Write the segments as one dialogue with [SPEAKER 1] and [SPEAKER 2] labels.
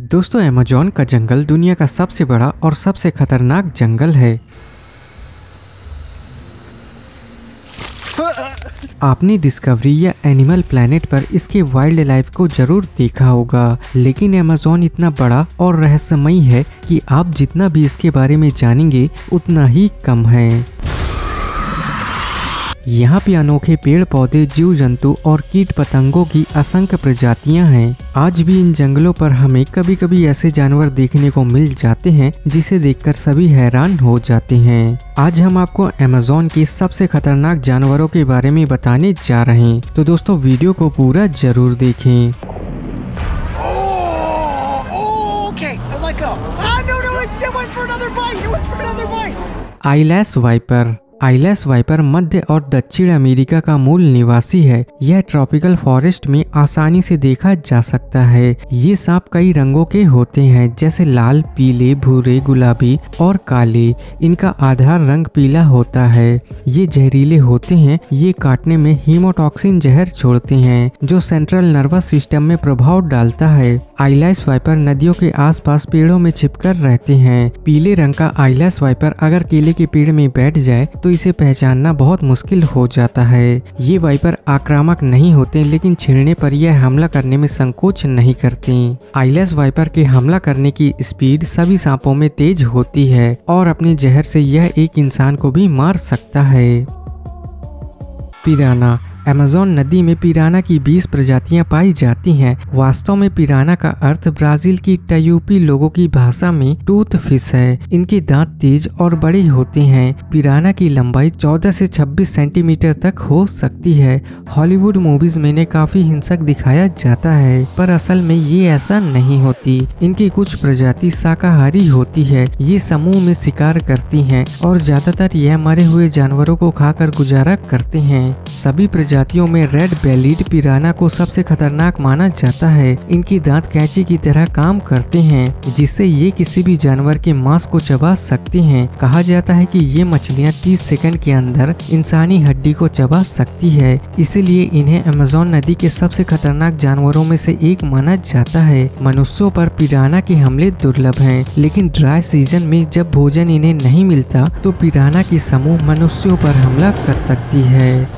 [SPEAKER 1] दोस्तों अमेज़न का जंगल दुनिया का सबसे बड़ा और सबसे खतरनाक जंगल है। आपने डिस्कवरी या एनिमल प्लैनेट पर इसके वाइल्ड लाइफ को जरूर देखा होगा, लेकिन अमेज़न इतना बड़ा और रहस्यमयी है कि आप जितना भी इसके बारे में जानेंगे उतना ही कम है। यहाँ पे अनोखे पेड़ पौधे, जीव जंतु और कीट पतंगों की असंख्य प्रजातियाँ हैं। आज भी इन जंगलों पर हमें कभी कभी ऐसे जानवर देखने को मिल जाते हैं जिसे देखकर सभी हैरान हो जाते हैं। आज हम आपको अमेज़न के सबसे खतरनाक जानवरों के बारे में बताने जा रहे हैं, तो दोस्तों वीडियो को पूरा जरूर देखें। आइलैश वाइपर। आइलैश वाइपर मध्य और दक्षिण अमेरिका का मूल निवासी है। यह ट्रॉपिकल फॉरेस्ट में आसानी से देखा जा सकता है। ये सांप कई रंगों के होते हैं, जैसे लाल, पीले, भूरे, गुलाबी और काले। इनका आधार रंग पीला होता है। ये जहरीले होते हैं। ये काटने में हीमोटॉक्सिन जहर छोड़ते हैं जो सेंट्रल नर्वस सिस्टम में प्रभाव डालता है। आइलैश वाइपर नदियों के आसपास पेड़ों में छिपकर रहते हैं। पीले रंग का आइलैश वाइपर अगर केले के पेड़ में बैठ जाए तो इसे पहचानना बहुत मुश्किल हो जाता है। ये वाइपर आक्रामक नहीं होते, लेकिन छेड़ने पर यह हमला करने में संकोच नहीं करते। आइलैश वाइपर के हमला करने की स्पीड सभी सांपों में तेज होती है और अपने जहर से यह एक इंसान को भी मार सकता है। पिराना। अमेज़न नदी में पिराना की 20 प्रजातियां पाई जाती हैं। वास्तव में पिराना का अर्थ ब्राजील की टयूपी लोगों की भाषा में टूथ फिश है। इनके दांत तेज और बड़े होते हैं। पिराना की लंबाई 14 से 26 सेंटीमीटर तक हो सकती है। हॉलीवुड मूवीज में इन्हें काफी हिंसक दिखाया जाता है, पर असल में ये ऐसा नहीं होती। इनकी कुछ प्रजाति शाकाहारी होती है। ये समूह में शिकार करती हैं और ज्यादातर यह मरे हुए जानवरों को खाकर गुजारा करते हैं। सभी प्रजातियों में रेड बेलीड पिराना को सबसे खतरनाक माना जाता है। इनकी दांत कैंची की तरह काम करते हैं, जिससे ये किसी भी जानवर के मांस को चबा सकते हैं। कहा जाता है कि ये मछलियां 30 सेकंड के अंदर इंसानी हड्डी को चबा सकती है, इसीलिए इन्हें अमेज़न नदी के सबसे खतरनाक जानवरों में से एक माना जाता है। मनुष्यों पर पिराना के हमले दुर्लभ हैं, लेकिन ड्राई सीजन में जब भोजन इन्हें नहीं मिलता तो पिराना की समूह मनुष्यों पर हमला कर सकती है।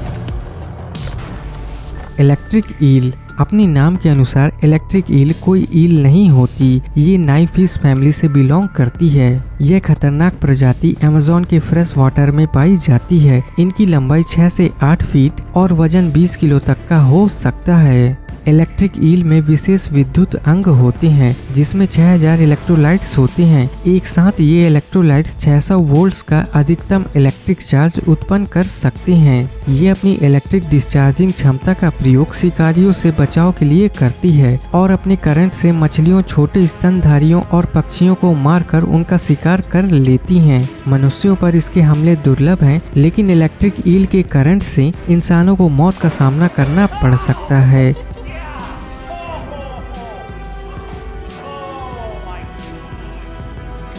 [SPEAKER 1] Electric eel. अपने नाम के अनुसार इलेक्ट्रिक ईल कोई ईल नहीं होती। ये नाइफिश फैमिली से बिलोंग करती है। यह खतरनाक प्रजाति अमेज़न के फ्रेश वाटर में पाई जाती है। इनकी लंबाई 6 से 8 फीट और वजन 20 किलो तक का हो सकता है। इलेक्ट्रिक ईल में विशेष विद्युत अंग होते हैं, जिसमें 6000 इलेक्ट्रोलाइट्स होते हैं। एक साथ ये इलेक्ट्रोलाइट्स 600 वोल्ट्स का अधिकतम इलेक्ट्रिक चार्ज उत्पन्न कर सकते हैं। ये अपनी इलेक्ट्रिक डिस्चार्जिंग क्षमता का प्रयोग शिकारियों से बचाव के लिए करती है और अपने करंट से मछलियों, छोटे स्तनधारियों और पक्षियों को मारकर उनका शिकार कर लेती हैं। मनुष्यों पर इसके हमले दुर्लभ हैं, लेकिन इलेक्ट्रिक ईल के करंट से इंसानों को मौत का सामना करना पड़ सकता है।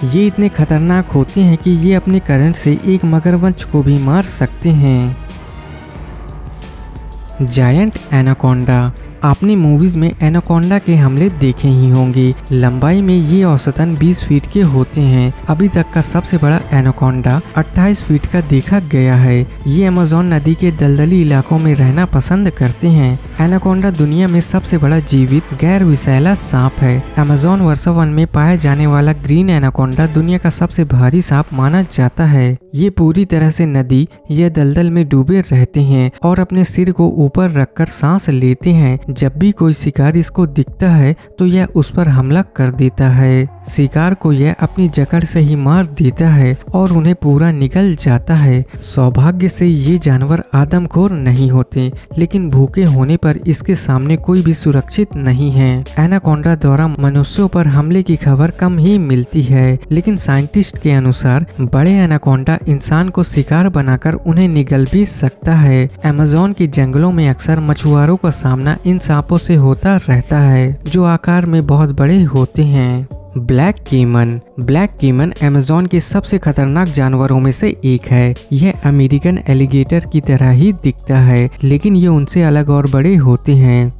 [SPEAKER 1] ये इतने खतरनाक होते हैं कि ये अपने करंट से एक मगरमच्छ को भी मार सकते हैं। Giant anaconda. आपने मूवीज में एनाकोंडा के हमले देखे ही होंगे। लंबाई में ये औसतन 20 फीट के होते हैं। अभी तक का सबसे बड़ा एनाकोंडा 28 फीट का देखा गया है। ये अमेज़न नदी के दलदली इलाकों में रहना पसंद करते हैं। एनाकोंडा दुनिया में सबसे बड़ा जीवित गैर विषैला सांप है। अमेज़न वर्षा वन में पाया जाने वाला ग्रीन एनाकोंडा दुनिया का सबसे भारी सांप माना जाता है। ये पूरी तरह से नदी या दलदल में डूबे रहते हैं और अपने सिर को ऊपर रखकर सांस लेते हैं। जब भी कोई शिकार इसको दिखता है तो यह उस पर हमला कर देता है। शिकार को यह अपनी जकड़ से ही मार देता है और उन्हें पूरा निगल जाता है। सौभाग्य से ये जानवर आदमखोर नहीं होते, लेकिन भूखे होने पर इसके सामने कोई भी सुरक्षित नहीं है। एनाकोंडा द्वारा मनुष्यों पर हमले की खबर कम ही मिलती है, लेकिन साइंटिस्ट के अनुसार बड़े एनाकोंडा इंसान को शिकार बनाकर उन्हें निगल भी सकता है। अमेज़न के जंगलों में अक्सर मछुआरों का सामना इन सांपों से होता रहता है, जो आकार में बहुत बड़े होते हैं। ब्लैक केमन। ब्लैक केमन अमेज़न के सबसे खतरनाक जानवरों में से एक है। यह अमेरिकन एलिगेटर की तरह ही दिखता है, लेकिन ये उनसे अलग और बड़े होते हैं।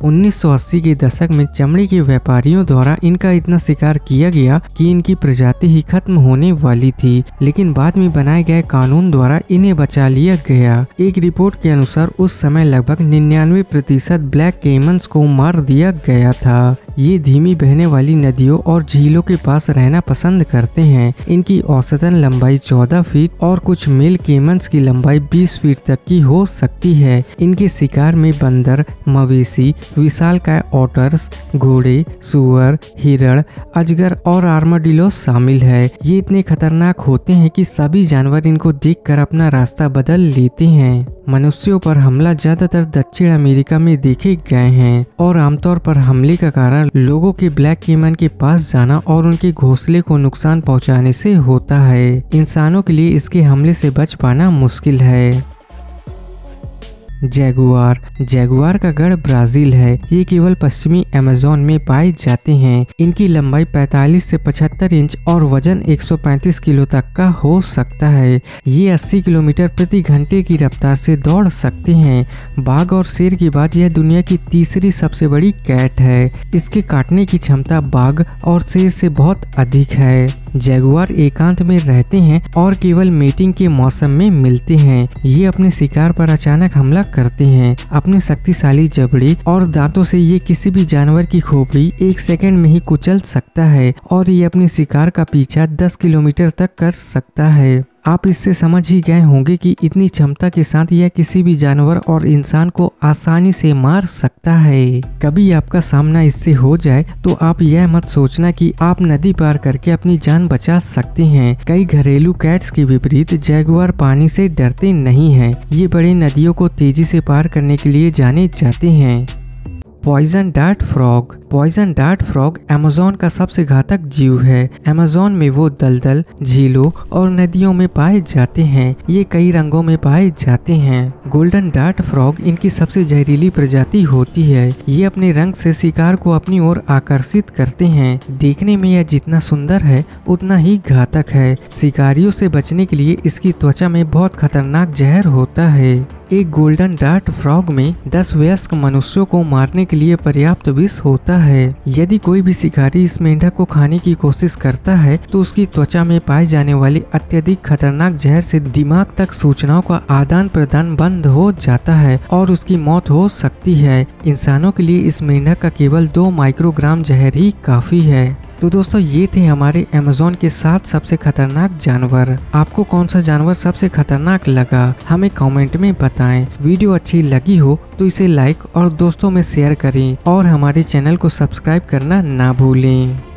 [SPEAKER 1] 1980 के दशक में चमड़े के व्यापारियों द्वारा इनका इतना शिकार किया गया कि इनकी प्रजाति ही खत्म होने वाली थी, लेकिन बाद में बनाए गए कानून द्वारा इन्हें बचा लिया गया। एक रिपोर्ट के अनुसार उस समय लगभग 99% ब्लैक कैमन्स को मार दिया गया था। ये धीमी बहने वाली नदियों और झीलों के पास रहना पसंद करते हैं। इनकी औसतन लंबाई 14 फीट और कुछ मेल कैमन्स की लंबाई 20 फीट तक की हो सकती है। इनके शिकार में बंदर, मवेशी, विशालकाय ऑटर्स, घोड़े, सुअर, हिरण, अजगर और आर्माडिलो शामिल है। ये इतने खतरनाक होते हैं कि सभी जानवर इनको देखकर अपना रास्ता बदल लेते हैं। मनुष्यों पर हमला ज्यादातर दक्षिण अमेरिका में देखे गए हैं और आमतौर पर हमले का कारण लोगों के ब्लैक कैमन के पास जाना और उनके घोंसले को नुकसान पहुंचाने से होता है। इंसानों के लिए इसके हमले से बच पाना मुश्किल है। जैगुआर का गढ़ ब्राजील है। ये केवल पश्चिमी अमेज़न में पाए जाते हैं। इनकी लंबाई 45 से 75 इंच और वजन 135 किलो तक का हो सकता है। ये 80 किलोमीटर प्रति घंटे की रफ्तार से दौड़ सकते हैं। बाघ और शेर के बाद यह दुनिया की तीसरी सबसे बड़ी कैट है। इसके काटने की क्षमता बाघ और शेर से बहुत अधिक है। जैगुआर एकांत में रहते हैं और केवल मेटिंग के मौसम में मिलते हैं। ये अपने शिकार पर अचानक हमला करते हैं। अपने शक्तिशाली जबड़े और दांतों से ये किसी भी जानवर की खोपड़ी 1 सेकंड में ही कुचल सकता है और ये अपने शिकार का पीछा 10 किलोमीटर तक कर सकता है। आप इससे समझ ही गए होंगे कि इतनी क्षमता के साथ यह किसी भी जानवर और इंसान को आसानी से मार सकता है। कभी आपका सामना इससे हो जाए तो आप यह मत सोचना कि आप नदी पार करके अपनी जान बचा सकते हैं। कई घरेलू कैट्स के विपरीत जैगुआर पानी से डरते नहीं हैं। ये बड़े नदियों को तेजी से पार करने के लिए जाने जाते हैं। पॉइजन डार्ट फ्रॉग अमेज़न का सबसे घातक जीव है। अमेज़न में वो दलदल, झीलों और नदियों में पाए जाते हैं। ये कई रंगों में पाए जाते हैं। गोल्डन डार्ट फ्रॉग इनकी सबसे जहरीली प्रजाति होती है। ये अपने रंग से शिकार को अपनी ओर आकर्षित करते हैं। देखने में यह जितना सुंदर है उतना ही घातक है। शिकारियों से बचने के लिए इसकी त्वचा में बहुत खतरनाक जहर होता है। एक गोल्डन डार्ट फ्रॉग में 10 वयस्क मनुष्यों को मारने के लिए पर्याप्त विष होता है। यदि कोई भी शिकारी इस मेंढक को खाने की कोशिश करता है तो उसकी त्वचा में पाए जाने वाले अत्यधिक खतरनाक जहर से दिमाग तक सूचनाओं का आदान प्रदान बंद हो जाता है और उसकी मौत हो सकती है। इंसानों के लिए इस मेंढक का केवल 2 माइक्रोग्राम जहर ही काफी है। तो दोस्तों ये थे हमारे अमेज़न के 7 सबसे खतरनाक जानवर। आपको कौन सा जानवर सबसे खतरनाक लगा हमें कमेंट में बताएं। वीडियो अच्छी लगी हो तो इसे लाइक और दोस्तों में शेयर करें और हमारे चैनल को सब्सक्राइब करना ना भूलें।